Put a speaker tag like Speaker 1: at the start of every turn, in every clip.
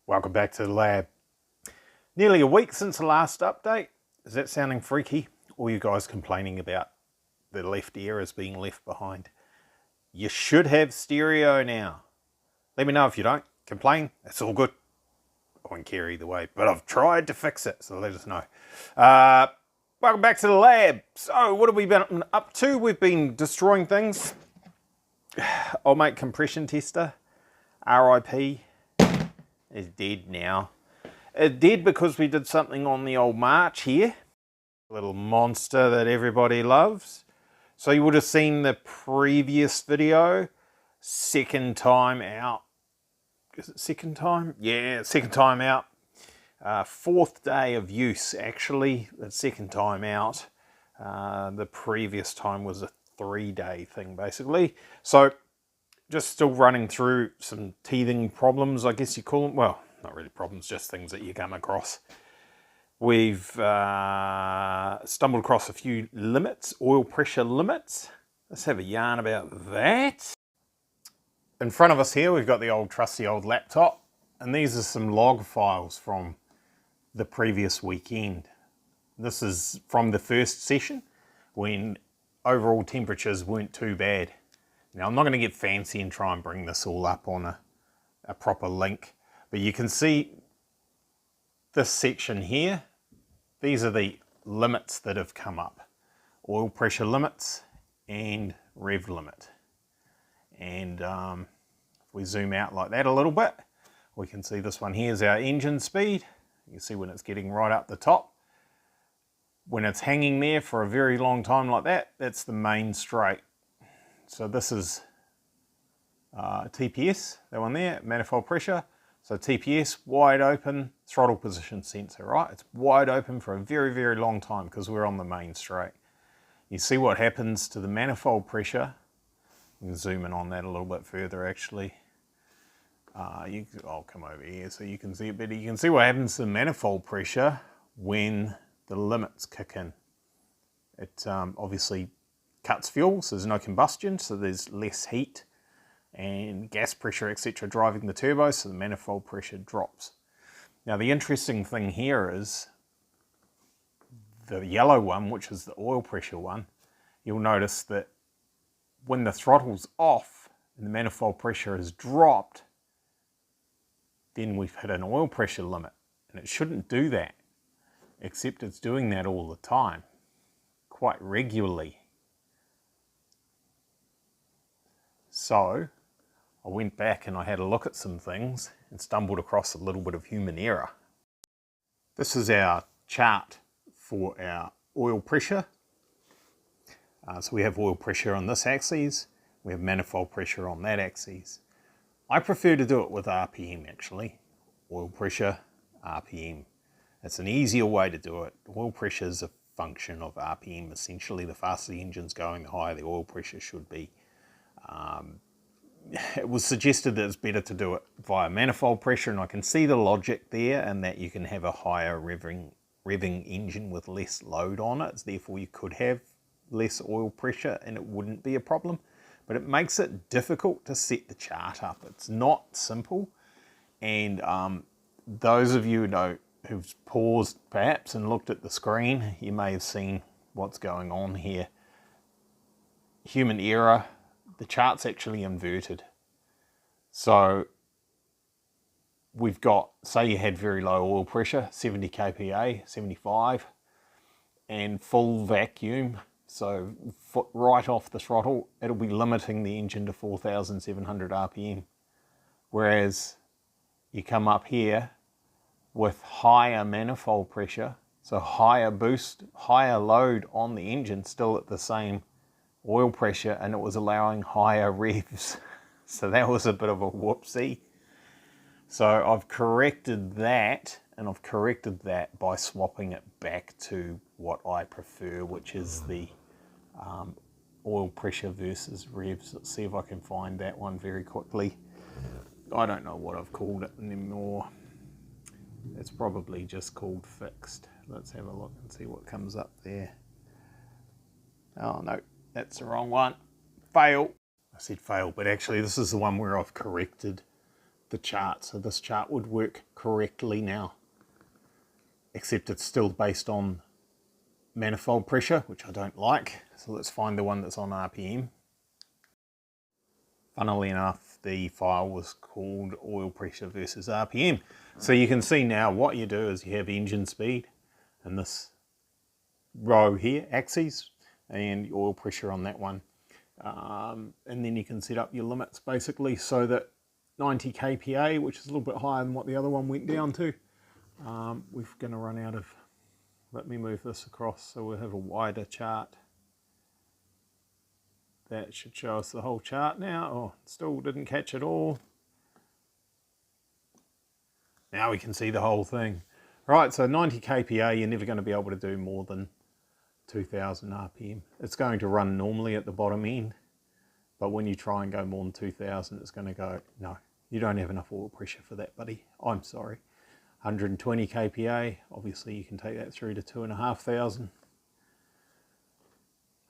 Speaker 1: Welcome back to the lab. Nearly a week since the last update. Is that sounding freaky? Or you guys complaining about the left ear as being left behind? You should have stereo now. Let me know if you don't. Complain, it's all good. I won't care either way, but I've tried to fix it, so let us know. Welcome back to the lab. So what have we been up to? We've been destroying things. Old mate compression tester, RIP, is dead now. It's dead because we did something on the old March here. Little monster that everybody loves. So you would have seen the previous video, second time out. Is it second time? Yeah, second time out. Fourth day of use, actually. The second time out. The previous time was a 3-day thing, basically. So, just still running through some teething problems, I guess you call them. Well, not really problems, just things that you come across. We've stumbled across a few limits, oil pressure limits. Let's have a yarn about that. In front of us here, we've got the old trusty old laptop, and these are some log files from the previous weekend. This is from the first session when overall temperatures weren't too bad. Now, I'm not going to get fancy and try and bring this all up on a proper link, but you can see this section here. These are the limits that have come up. Oil pressure limits and rev limit. And if we zoom out like that a little bit, we can see this one here is our engine speed. You can see when it's getting right up the top. When it's hanging there for a very long time like that, that's the main straight. So this is TPS, that one there, manifold pressure. So TPS, wide open, throttle position sensor, right? It's wide open for a very, very long time because we're on the main straight. You see what happens to the manifold pressure. You can zoom in on that a little bit further, actually. I'll come over here so you can see it better. You can see what happens to the manifold pressure when the limits kick in. It obviously cuts fuel, so there's no combustion, so there's less heat and gas pressure, etc., driving the turbo, so the manifold pressure drops. Now, the interesting thing here is the yellow one, which is the oil pressure one. You'll notice that when the throttle's off and the manifold pressure is dropped, then we've hit an oil pressure limit, and it shouldn't do that, except it's doing that all the time, quite regularly. So I went back and I had a look at some things and stumbled across a little bit of human error. This is our chart for our oil pressure. So we have oil pressure on this axis, we have manifold pressure on that axis. I prefer to do it with RPM, actually. Oil pressure, RPM. It's an easier way to do it. Oil pressure is a function of RPM, essentially. The faster the engine's going, the higher the oil pressure should be. It was suggested that it's better to do it via manifold pressure, and I can see the logic there, and that you can have a higher revving engine with less load on it. Therefore, you could have less oil pressure and it wouldn't be a problem. But it makes it difficult to set the chart up. It's not simple. And those of you who've paused perhaps and looked at the screen, you may have seen what's going on here. Human error. The chart's actually inverted. So we've got, say you had very low oil pressure, 70 kPa, 75, and full vacuum. So right off the throttle, it'll be limiting the engine to 4,700 RPM. Whereas you come up here with higher manifold pressure, so higher boost, higher load on the engine, still at the same oil pressure, and it was allowing higher revs. So that was a bit of a whoopsie. So I've corrected that, and I've corrected that by swapping it back to what I prefer, which is the oil pressure versus revs. Let's see if I can find that one very quickly. I don't know what I've called it anymore. It's probably just called fixed. Let's have a look and see what comes up there. Oh no, that's the wrong one. Fail. I said fail, but actually this is the one where I've corrected the chart. So this chart would work correctly now, except it's still based on manifold pressure, which I don't like. So let's find the one that's on RPM. Funnily enough, the file was called oil pressure versus RPM. So you can see now what you do is you have engine speed and this row here, axes, and the oil pressure on that one. And then you can set up your limits basically so that 90 kPa, which is a little bit higher than what the other one went down to. We're going to run out of, let me move this across so we'll have a wider chart. That should show us the whole chart now. Oh, still didn't catch it all. Now we can see the whole thing. Right, so 90 kPa, you're never going to be able to do more than 2000 RPM. It's going to run normally at the bottom end, but when you try and go more than 2000, it's going to go, no, you don't have enough oil pressure for that, buddy. I'm sorry. 120 kPa, obviously you can take that through to 2,500.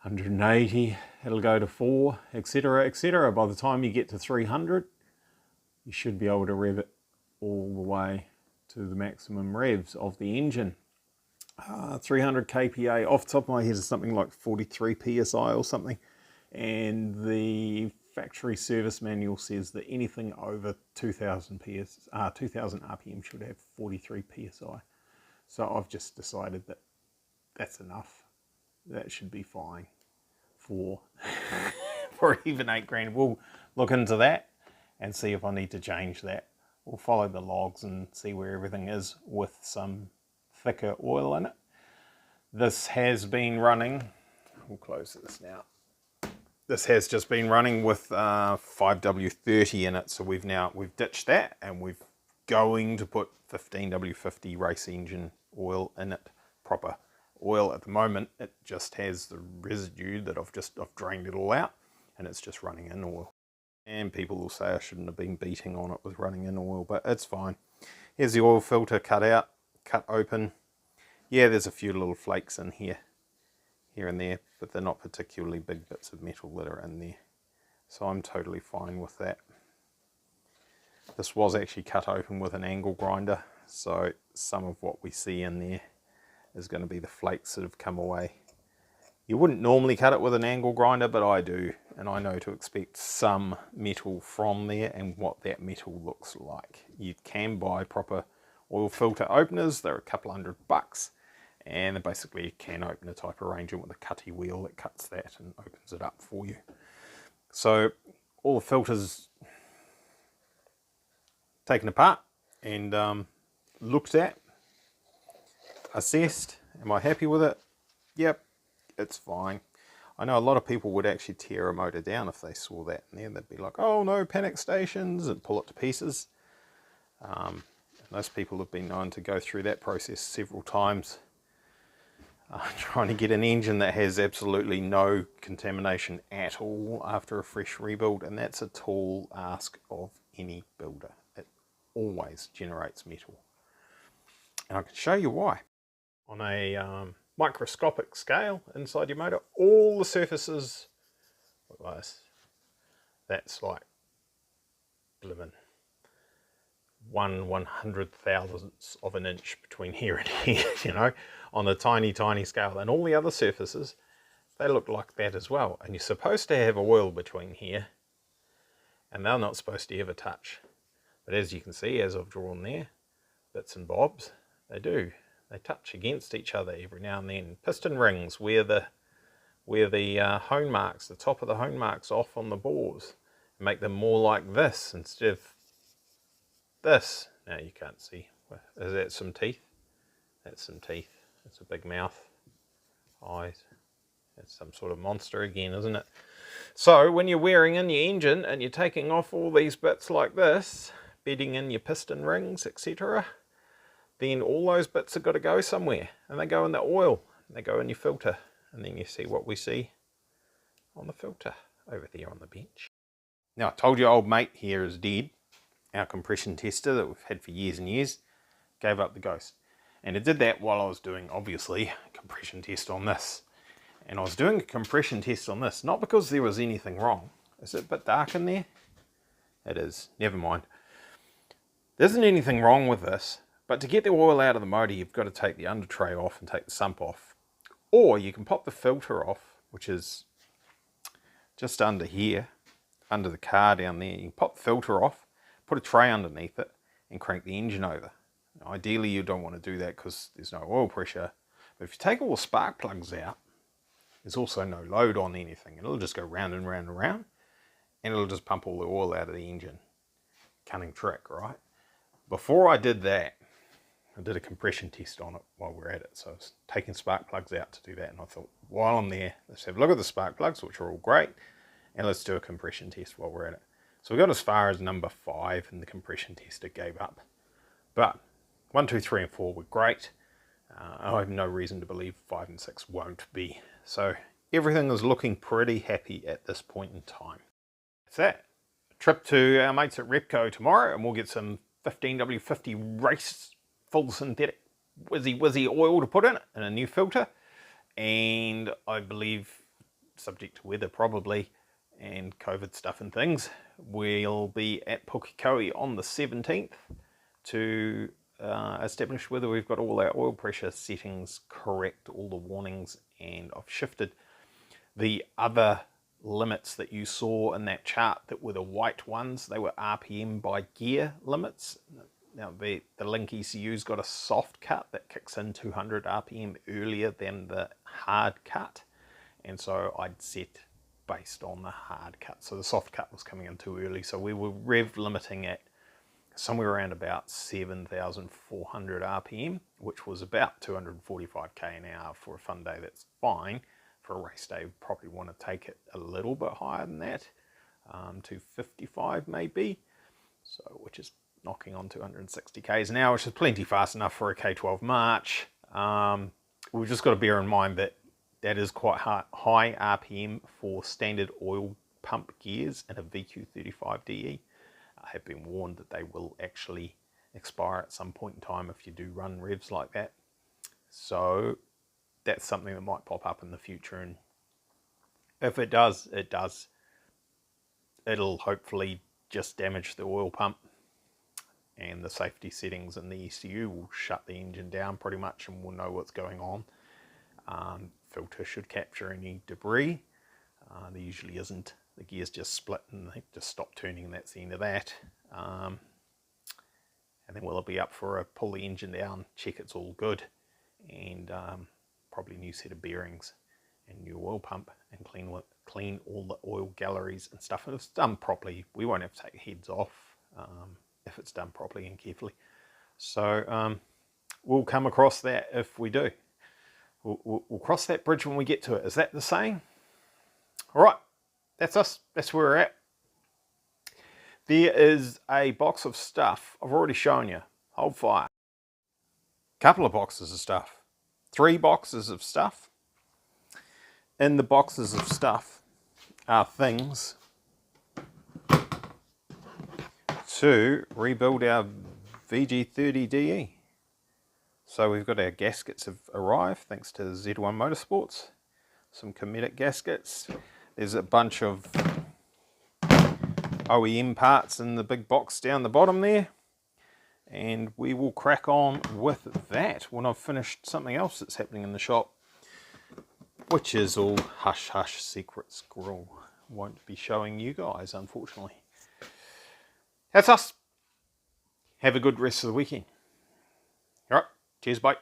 Speaker 1: 180, it'll go to 4, etc, etc. By the time you get to 300, you should be able to rev it all the way to the maximum revs of the engine. 300 kPa, off the top of my head, is something like 43 psi or something. And the factory service manual says that anything over 2000 RPM should have 43 psi. So I've just decided that that's enough. That should be fine for even 8 grand. We'll look into that and see if I need to change that. We'll follow the logs and see where everything is with some thicker oil in it. This has been running, we'll close this now. This has just been running with 5W30 in it, so we've ditched that and we're going to put 15W50 race engine oil in it, proper oil. At the moment it just has the residue that I've drained it all out and it's just running in oil. And people will say I shouldn't have been beating on it with running in oil, but it's fine. Here's the oil filter cut open. Yeah, there's a few little flakes in here and there, but they're not particularly big bits of metal that are in there. So I'm totally fine with that. This was actually cut open with an angle grinder, so some of what we see in there is going to be the flakes that have come away. You wouldn't normally cut it with an angle grinder, but I do, and I know to expect some metal from there and what that metal looks like. You can buy proper oil filter openers. They're a couple $100, and they're basically a can opener type arrangement with a cutty wheel that cuts that and opens it up for you. So all the filters taken apart and looked at, assessed. Am I happy with it? Yep, it's fine. I know a lot of people would actually tear a motor down if they saw that in there. They'd be like, oh no, panic stations, and pull it to pieces. And those people have been known to go through that process several times, trying to get an engine that has absolutely no contamination at all after a fresh rebuild, and that's a tall ask of any builder. It always generates metal. And I can show you why. On a microscopic scale inside your motor, all the surfaces look like this. That's like blimmin' 1/100,000th of an inch between here and here, you know, on a tiny scale. And all the other surfaces, they look like that as well. And you're supposed to have oil between here, and they're not supposed to ever touch. But as you can see, as I've drawn there, bits and bobs, they do. They touch against each other every now and then. Piston rings where the hone marks, the top of the hone marks off on the bores, make them more like this instead of this. Now you can't see. Is that some teeth? That's some teeth. That's a big mouth, eyes. That's some sort of monster again, isn't it? So when you're wearing in your engine and you're taking off all these bits like this, bedding in your piston rings, etc., then all those bits have got to go somewhere, and they go in the oil, and they go in your filter, and then you see what we see on the filter over there on the bench. Now I told you old mate here is dead. Our compression tester that we've had for years and years gave up the ghost, and it did that while I was doing, obviously, a compression test on this. And I was doing a compression test on this, not because there was anything wrong. Is it a bit dark in there? It is, never mind. There isn't anything wrong with this, but to get the oil out of the motor, you've got to take the under tray off and take the sump off. Or you can pop the filter off, which is just under here, under the car down there. You can pop the filter off, put a tray underneath it, and crank the engine over. Now, ideally, you don't want to do that because there's no oil pressure. But if you take all the spark plugs out, there's also no load on anything. It'll just go round and round and round, and it'll just pump all the oil out of the engine. Cunning trick, right? Before I did that, I did a compression test on it while we're at it. So I was taking spark plugs out to do that. And I thought, while I'm there, let's have a look at the spark plugs, which are all great. And let's do a compression test while we're at it. So we got as far as number 5 and the compression tester gave up. But 1, 2, 3 and 4 were great. I have no reason to believe 5 and 6 won't be. So everything is looking pretty happy at this point in time. That's that. A trip to our mates at Repco tomorrow, and we'll get some 15W50 race full synthetic whizzy oil to put in it and a new filter. And I believe, subject to weather probably, and COVID stuff and things, we'll be at Pukekohe on the 17th to establish whether we've got all our oil pressure settings correct, all the warnings, and I've shifted the other limits that you saw in that chart that were the white ones. They were RPM by gear limits. Now the Link ECU's got a soft cut that kicks in 200 RPM earlier than the hard cut, and so I'd set based on the hard cut. So the soft cut was coming in too early, so we were rev limiting at somewhere around about 7,400 RPM, which was about 245k an hour for a fun day. That's fine. For a race day, we'd probably want to take it a little bit higher than that, 255 maybe, so which is knocking on 260 k's an hour, which is plenty fast enough for a K12 March. We've just got to bear in mind that that is quite high RPM for standard oil pump gears in a VQ35DE. I have been warned that they will actually expire at some point in time if you do run revs like that. So that's something that might pop up in the future, and if it does, it does. It'll hopefully just damage the oil pump, and the safety settings in the ECU will shut the engine down pretty much, and we'll know what's going on. Filter should capture any debris. There usually isn't. The gears just split and they just stop turning, and that's the end of that. And then we'll be up for a pull the engine down, check it's all good, and probably new set of bearings and new oil pump, and clean all the oil galleries and stuff. And if it's done properly, we won't have to take heads off if it's done properly and carefully. So we'll come across that if we do. We'll cross that bridge when we get to it. Is that the saying? All right, that's us. That's where we're at. There is a box of stuff. I've already shown you. Hold fire. Couple of boxes of stuff. 3 boxes of stuff. In the boxes of stuff are things to rebuild our VG30DE. So we've got our gaskets have arrived thanks to Z1 Motorsports. Some Cometic gaskets. There's a bunch of OEM parts in the big box down the bottom there. And we will crack on with that when I've finished something else that's happening in the shop, which is all hush hush secret squirrel. Won't be showing you guys, unfortunately. That's us. Have a good rest of the weekend. All right, cheers, bye.